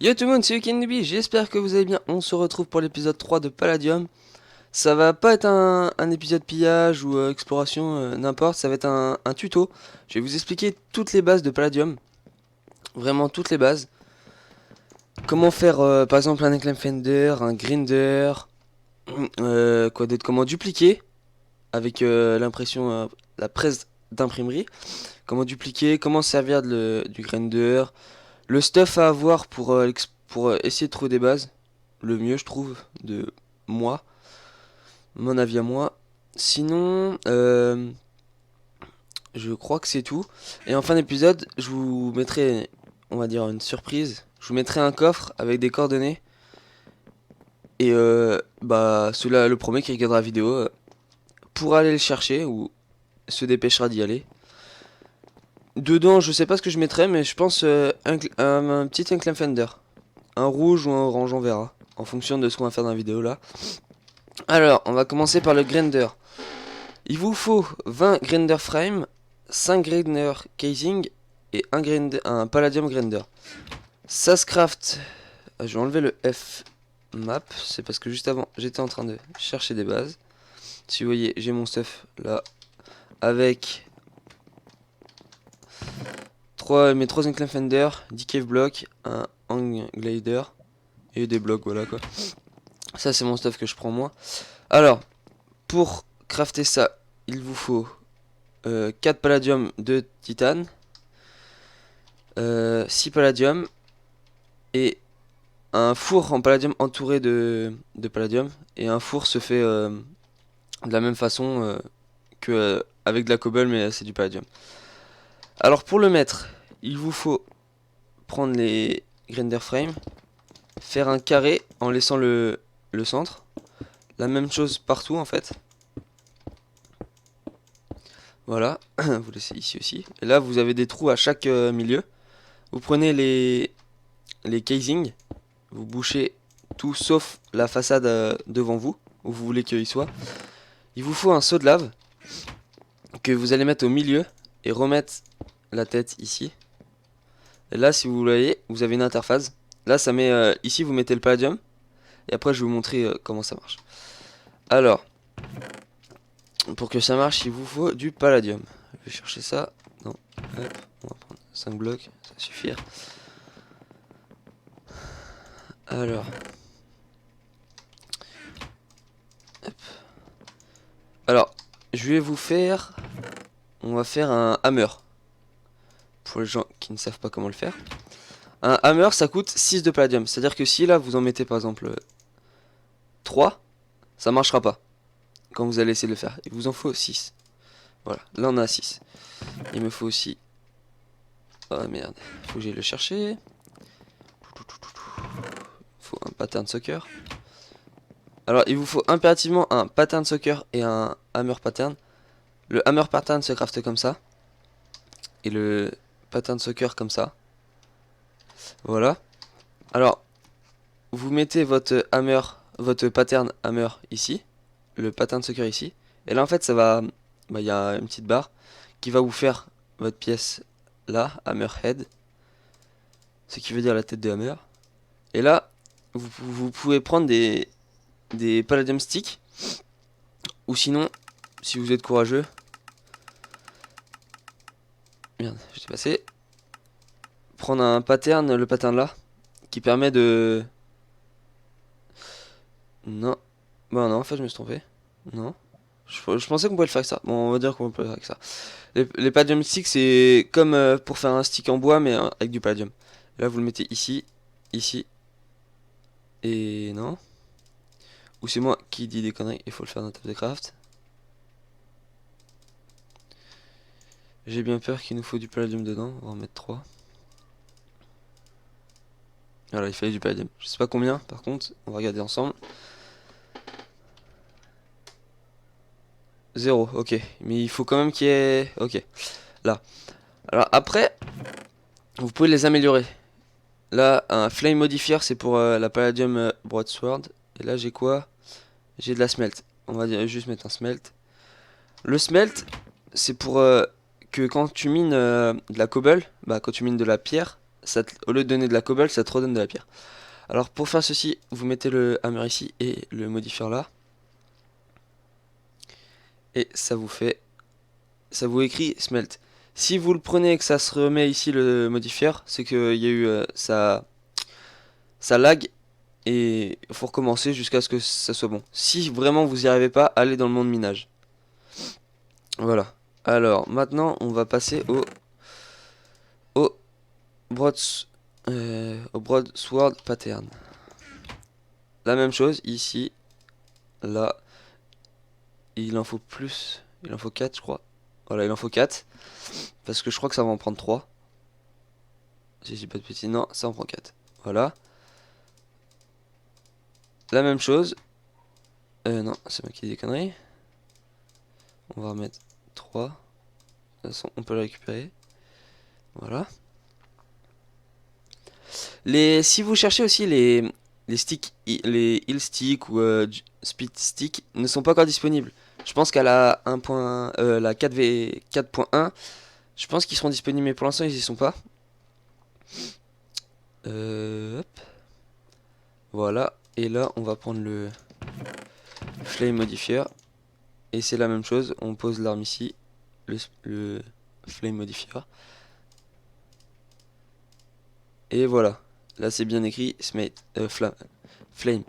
Yo tout le monde, c'est Yukenbi, j'espère que vous allez bien. On se retrouve pour l'épisode 3 de Palladium. Ça va pas être un épisode pillage ou exploration, n'importe, ça va être un tuto. Je vais vous expliquer toutes les bases de Palladium, vraiment toutes les bases. Comment faire par exemple un Enclave Fender, un Grinder, quoi d'autre, comment dupliquer avec l'impression, la presse d'imprimerie. Comment dupliquer, comment servir du Grinder, le stuff à avoir pour essayer de trouver des bases. Le mieux, je trouve, de moi, mon avis à moi. Sinon, je crois que c'est tout. Et en fin d'épisode, je vous mettrai, on va dire, une surprise. Je vous mettrai un coffre avec des coordonnées. Et bah, celui-là, le premier qui regardera la vidéo, pourra aller le chercher ou se dépêchera d'y aller. Dedans, je sais pas ce que je mettrai, mais je pense un petit Enclave Fender. Un rouge ou un orange, on verra. En fonction de ce qu'on va faire dans la vidéo là. Alors, on va commencer par le grinder. Il vous faut 20 grinder frame, 5 grinder casing et un palladium grinder. Ça se craft. Je vais enlever le F map. C'est parce que juste avant, j'étais en train de chercher des bases. Si vous voyez, j'ai mon stuff là. Avec mes 3 Enclave Fender, 10 cave blocks, un hang glider et des blocs, voilà quoi. Ça, c'est mon stuff que je prends moi. Alors, pour crafter ça, il vous faut 4 palladium, 2 titane, 6 palladium et un four en palladium entouré de palladium. Et un four se fait de la même façon que avec de la cobble, mais c'est du palladium. Alors pour le mettre, il vous faut prendre les grinder frame, faire un carré en laissant le centre. La même chose partout en fait. Voilà, vous laissez ici aussi. Et là, vous avez des trous à chaque milieu. Vous prenez les casings, vous bouchez tout sauf la façade devant vous, où vous voulez qu'il soit. Il vous faut un seau de lave que vous allez mettre au milieu et remettre la tête ici. Et là, si vous voyez, vous avez une interface. Là, ça met ici, vous mettez le palladium. Et après, je vais vous montrer comment ça marche. Alors, pour que ça marche, il vous faut du palladium. Je vais chercher ça. Non, hop, on va prendre 5 blocs, ça va suffire. Alors, alors, je vais vous faire... On va faire un hammer. Pour les gens qui ne savent pas comment le faire. Un hammer, ça coûte 6 de palladium. C'est-à-dire que si là, vous en mettez par exemple 3, ça marchera pas. Quand vous allez essayer de le faire. Il vous en faut 6. Voilà, là on a 6. Il me faut aussi... Oh merde, faut que j'aille le chercher. Il faut un pattern soccer. Alors, il vous faut impérativement un pattern soccer et un hammer pattern. Le hammer pattern se crafte comme ça. Et le pattern soccer comme ça. Voilà. Alors, vous mettez votre hammer, votre pattern hammer ici. Le pattern soccer ici. Et là, en fait, ça va... Bah, il y a une petite barre qui va vous faire votre pièce là, hammer head. Ce qui veut dire la tête de hammer. Et là, vous pouvez prendre des palladium sticks. Ou sinon, si vous êtes courageux... Merde, j'étais passé. Prendre un pattern, le pattern là, qui permet de... Non. Bah non, en fait, je me suis trompé. Non. Je pensais qu'on pouvait le faire avec ça. Bon, on va dire qu'on peut le faire avec ça. Les palladium sticks, c'est comme pour faire un stick en bois, mais avec du palladium. Là, vous le mettez ici, ici, et non. Ou c'est moi qui dis des conneries, il faut le faire dans Table de Craft. J'ai bien peur qu'il nous faut du palladium dedans, on va en mettre 3. Voilà, il fallait du palladium. Je sais pas combien, par contre, on va regarder ensemble. 0, ok. Mais il faut quand même qu'il y ait... Ok, là. Alors après, vous pouvez les améliorer. Là, un flame modifier, c'est pour la palladium broadsword. Et là, j'ai quoi? J'ai de la smelt. On va juste mettre un smelt. Le smelt, c'est pour que quand tu mines de la cobble, bah quand tu mines de la pierre, au lieu de donner de la cobble, ça te redonne de la pierre. Alors pour faire ceci, vous mettez le hammer ici et le modifier là. Et ça vous écrit smelt. Si vous le prenez et que ça se remet ici le modifier, c'est qu'il y a eu ça lag et il faut recommencer jusqu'à ce que ça soit bon. Si vraiment vous n'y arrivez pas, allez dans le monde minage. Voilà. Alors maintenant on va passer au broad, au broadsword pattern. La même chose ici, là, il en faut plus, il en faut 4 je crois. Voilà, il en faut 4 parce que je crois que ça va en prendre 3. Si je dis pas de bêtises, non, ça en prend 4. Voilà. La même chose. Non, c'est moi qui dis des conneries. On va remettre 3. De toute façon, on peut le récupérer. Voilà. Si vous cherchez aussi les sticks, les heal sticks ou speed sticks ne sont pas encore disponibles. Je pense qu'à la 1. La 4v 4.1, je pense qu'ils seront disponibles, mais pour l'instant ils y sont pas. Hop. Voilà. Et là, on va prendre le flame modifier. Et c'est la même chose. On pose l'arme ici. Le flame modifier. Et voilà. Là, c'est bien écrit. Flame.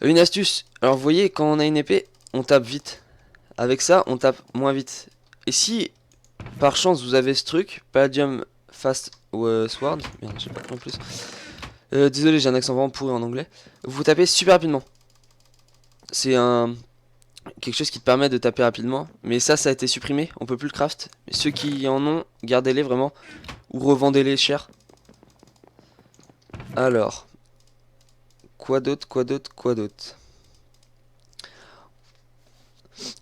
Une astuce. Alors, vous voyez, quand on a une épée, on tape vite. Avec ça, on tape moins vite. Et si, par chance, vous avez ce truc, Palladium Fast Sword. Merde, j'ai pas en plus. Désolé, j'ai un accent vraiment pourri en anglais. Vous tapez super rapidement. C'est quelque chose qui te permet de taper rapidement. Mais ça a été supprimé. On peut plus le craft. Mais ceux qui en ont, gardez-les vraiment. Ou revendez-les cher. Alors. Quoi d'autre, quoi d'autre, quoi d'autre?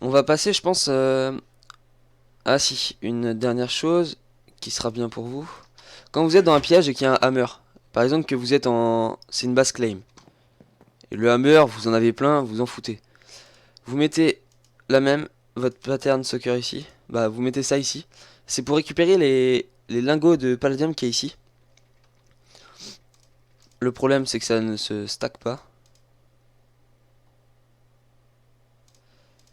On va passer, je pense... Ah si, une dernière chose qui sera bien pour vous. Quand vous êtes dans un piège et qu'il y a un hammer. Par exemple que vous êtes en... C'est une base claim. Et le hammer, vous en avez plein, vous en foutez. Vous mettez la même, votre pattern soccer ici. Bah vous mettez ça ici. C'est pour récupérer les lingots de palladium qui est ici. Le problème c'est que ça ne se stack pas.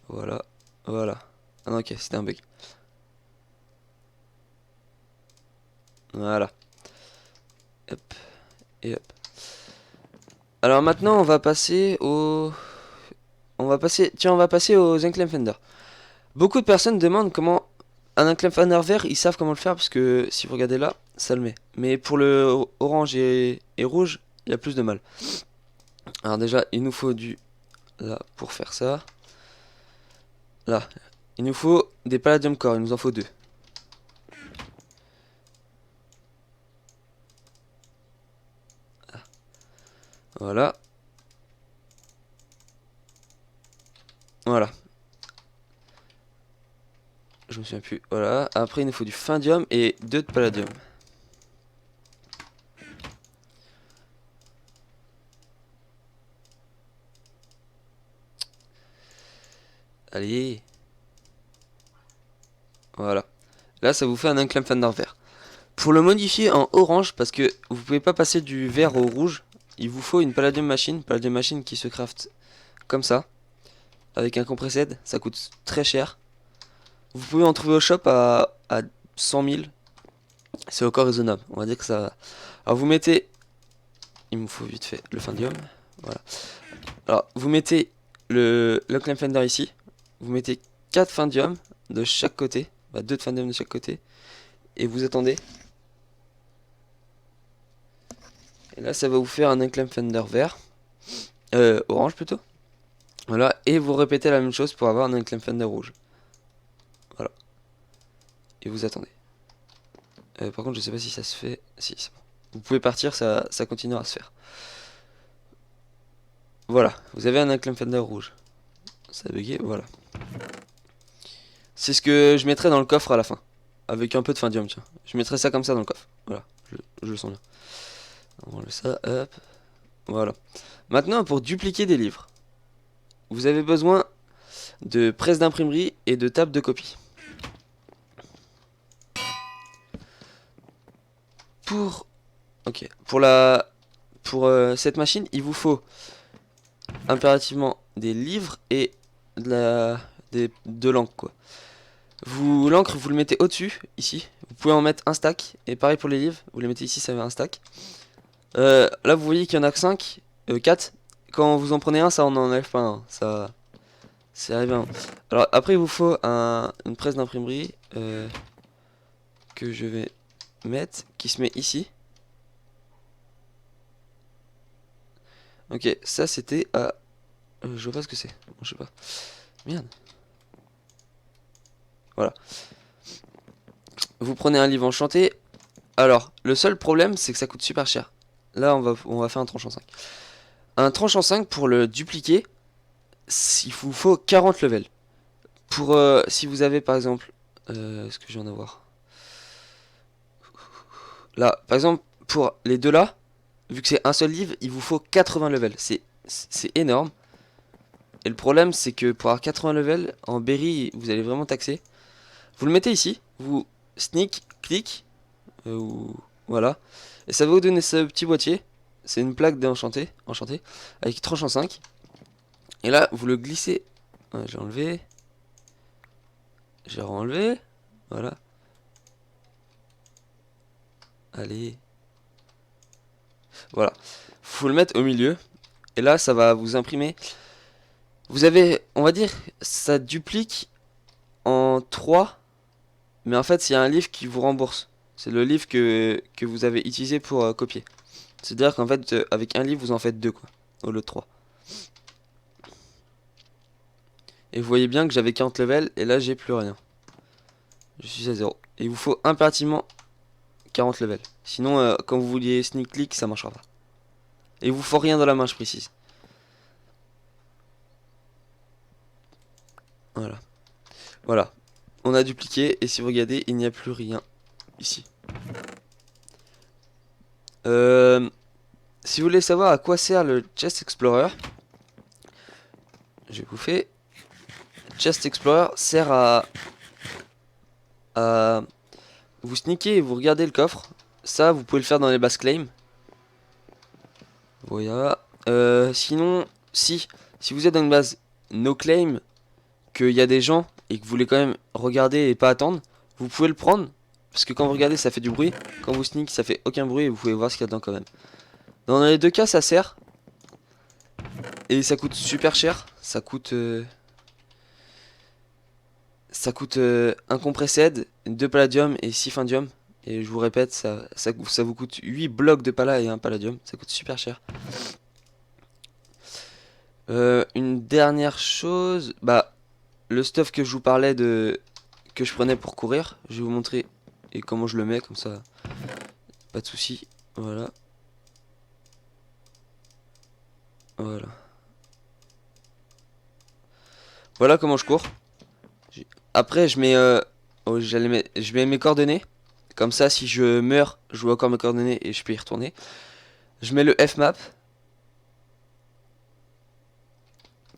Voilà, voilà. Ah non, ok, c'était un bug. Voilà. Hop, et hop. Alors maintenant on va passer au... Tiens, on va passer aux Unclaimed Fender. Beaucoup de personnes demandent comment un Unclaimed Fender vert, ils savent comment le faire parce que si vous regardez là, ça le met. Mais pour le orange et rouge, il y a plus de mal. Alors déjà, il nous faut du... Là, pour faire ça. Là, il nous faut des Palladium Core, il nous en faut 2. Voilà. Voilà. Je me souviens plus. Voilà. Après, il nous faut du Findium et 2 de Palladium. Allez. Voilà. Là, ça vous fait un Unclaimed Fender vert. Pour le modifier en orange, parce que vous pouvez pas passer du vert au rouge, il vous faut une Palladium Machine qui se craft comme ça, avec un compressed, ça coûte très cher. Vous pouvez en trouver au shop à 100 000, c'est encore raisonnable, on va dire que ça va. Alors vous mettez, il me faut vite fait le Findium, voilà. Alors vous mettez le Clamp Fender ici, vous mettez 4 Findium de chaque côté, 2 de Findium de chaque côté, et vous attendez. Et là ça va vous faire un Unclaimed Fender vert, orange plutôt. Voilà, et vous répétez la même chose pour avoir un Unclaimed Fender rouge. Voilà. Et vous attendez. Par contre je sais pas si ça se fait. Si, c'est bon. Vous pouvez partir, ça continuera à se faire. Voilà, vous avez un Unclaimed Fender rouge. Ça a bugué, voilà. C'est ce que je mettrai dans le coffre à la fin. Avec un peu de Findium, tiens. Je mettrai ça comme ça dans le coffre. Voilà, je le sens bien. On enlève ça, hop. Voilà. Maintenant, pour dupliquer des livres, vous avez besoin de presse d'imprimerie et de table de copie. Pour Ok. Pour cette machine, il vous faut impérativement des livres et de l'encre, quoi. L'encre, vous le mettez au-dessus, ici. Vous pouvez en mettre un stack. Et pareil pour les livres, vous les mettez ici, ça fait un stack. Là, vous voyez qu'il y en a que 5, 4. Quand vous en prenez un, ça en enlève pas un. Ça, c'est arrivé un. Alors, après, il vous faut une presse d'imprimerie que je vais mettre, qui se met ici. Ok, ça c'était à... je vois pas ce que c'est. Bon, je sais pas. Merde. Voilà. Vous prenez un livre enchanté. Alors, le seul problème, c'est que ça coûte super cher. Là, on va faire un tranche en 5. Un tranche en 5, pour le dupliquer, il vous faut 40 levels. Pour, si vous avez par exemple... est-ce que je viens d'avoir? Là, par exemple, pour les deux là, vu que c'est un seul livre, il vous faut 80 levels. C'est énorme. Et le problème, c'est que pour avoir 80 levels, en berry, vous allez vraiment taxer. Vous le mettez ici, vous sneak, clic, ou voilà. Et ça va vous donner ce petit boîtier. C'est une plaque d'enchanté, avec tranche en 5. Et là, vous le glissez. Ouais, j'ai enlevé. J'ai renlevé. Voilà. Allez. Voilà. Faut le mettre au milieu. Et là, ça va vous imprimer. Vous avez, on va dire, ça duplique en 3. Mais en fait, il y a un livre qui vous rembourse. C'est le livre que vous avez utilisé pour copier. C'est-à-dire qu'en fait, avec un livre, vous en faites 2, quoi. Au lieu de 3. Et vous voyez bien que j'avais 40 levels. Et là, j'ai plus rien. Je suis à 0. Et il vous faut impérativement 40 levels. Sinon, quand vous vouliez sneak click, ça marchera pas. Et il vous faut rien dans la main, je précise. Voilà. Voilà. On a dupliqué. Et si vous regardez, il n'y a plus rien ici. Si vous voulez savoir à quoi sert le Chest Explorer, je vais vous faire. Chest Explorer sert à vous sneaker et vous regardez le coffre. Ça, vous pouvez le faire dans les bases claims. Voilà. Sinon, si vous êtes dans une base no claim, qu'il y a des gens et que vous voulez quand même regarder et pas attendre, vous pouvez le prendre. Parce que quand vous regardez, ça fait du bruit. Quand vous sneak, ça fait aucun bruit et vous pouvez voir ce qu'il y a dedans quand même. Dans les deux cas, ça sert. Et ça coûte super cher. Ça coûte un compressed, 2 palladium et 6 findium. Et je vous répète, ça vous coûte 8 blocs de pala et un palladium. Ça coûte super cher. Une dernière chose, bah le stuff que je vous parlais que je prenais pour courir, je vais vous montrer et comment je le mets comme ça, pas de souci. Voilà, voilà, voilà comment je cours. Après je mets, je mets mes coordonnées, comme ça si je meurs, je vois encore mes coordonnées et je peux y retourner. Je mets le Fmap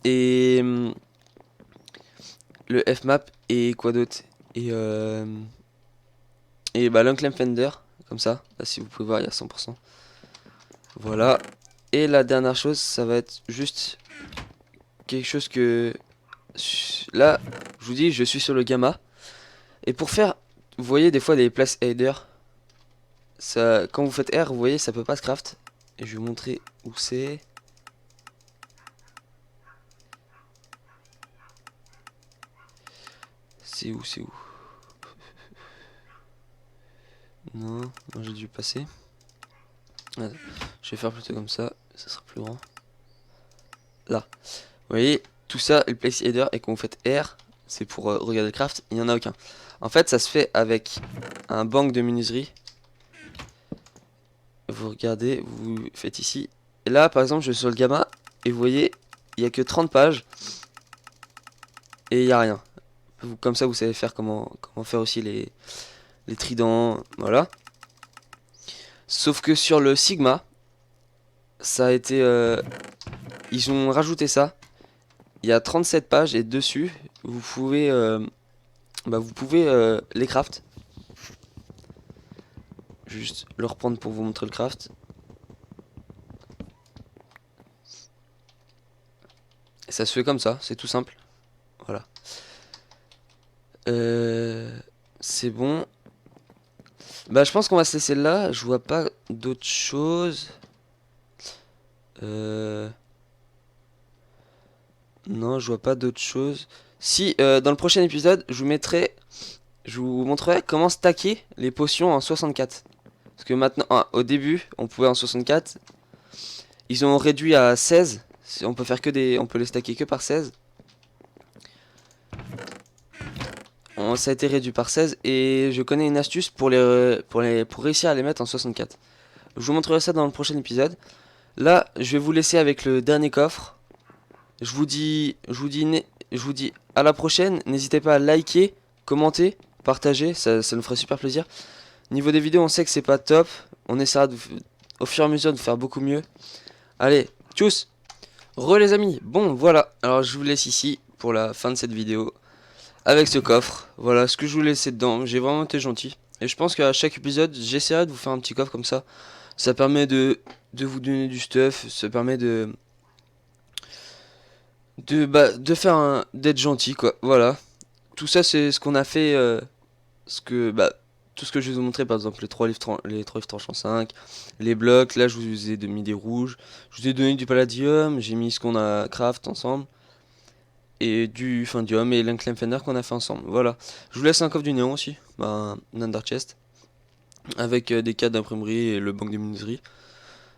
et le Fmap et quoi d'autre et bah l'Unclaim Fender, comme ça, là si vous pouvez voir il y a 100%. Voilà. Et la dernière chose, ça va être juste quelque chose que... Là, je vous dis, je suis sur le gamma. Et pour faire, vous voyez des fois des places header. Ça, quand vous faites R, vous voyez, ça peut pas se craft. Et je vais vous montrer où c'est. C'est où? Non, j'ai dû passer. Ah, je vais faire plutôt comme ça sera plus grand. Là. Vous voyez, tout ça, le place header, et quand vous faites R, c'est pour regarder le craft, il n'y en a aucun. En fait, ça se fait avec un bank de menuiserie. Vous regardez, vous faites ici. Et là, par exemple, je suis sur le gamma, et vous voyez, il n'y a que 30 pages, et il n'y a rien. Comme ça, vous savez faire comment faire aussi les tridents, voilà. Sauf que sur le Sigma, ça a été... ils ont rajouté ça. Il y a 37 pages, et dessus, vous pouvez les craft. Je vais juste le reprendre pour vous montrer le craft. Et ça se fait comme ça, c'est tout simple. Voilà. C'est bon. Bah je pense qu'on va se laisser là. Je vois pas d'autres choses. Non, je vois pas d'autres choses. Si, dans le prochain épisode, je vous montrerai comment stacker les potions en 64. Parce que maintenant, au début, on pouvait en 64. Ils ont réduit à 16. On peut faire que on peut les stacker que par 16. Ça a été réduit par 16 et je connais une astuce pour réussir à les mettre en 64. Je vous montrerai ça dans le prochain épisode. Là, je vais vous laisser avec le dernier coffre. Je vous dis à la prochaine. N'hésitez pas à liker, commenter, partager, ça nous ferait super plaisir. Niveau des vidéos, on sait que c'est pas top. On essaiera au fur et à mesure de faire beaucoup mieux. Allez, tchuss! Re les amis, bon voilà, alors je vous laisse ici pour la fin de cette vidéo avec ce coffre. Voilà ce que je vous laissais dedans, j'ai vraiment été gentil. Et je pense qu'à chaque épisode, j'essaierai de vous faire un petit coffre comme ça. Ça permet de vous donner du stuff, ça permet de faire d'être gentil quoi, voilà. Tout ça c'est ce qu'on a fait, ce que, tout ce que je vais vous montrer, par exemple les 3 livres tranchants 5, les blocs, là je vous ai mis des rouges, je vous ai donné du palladium, j'ai mis ce qu'on a craft ensemble, et du findium et l'inclin fender qu'on a fait ensemble, voilà. Je vous laisse un coffre du néon aussi, un under chest, avec des cadres d'imprimerie et le banc de menuiserie.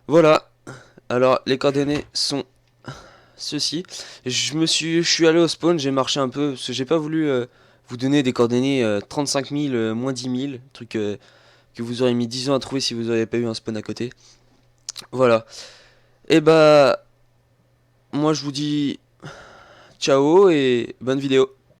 Voilà, alors les coordonnées sont ceci. Je suis allé au spawn, j'ai marché un peu, parce que j'ai pas voulu vous donner des coordonnées 35 000, moins 10 000, truc que vous aurez mis 10 ans à trouver si vous n'auriez pas eu un spawn à côté. Voilà. Et bah, moi je vous dis ciao et bonne vidéo.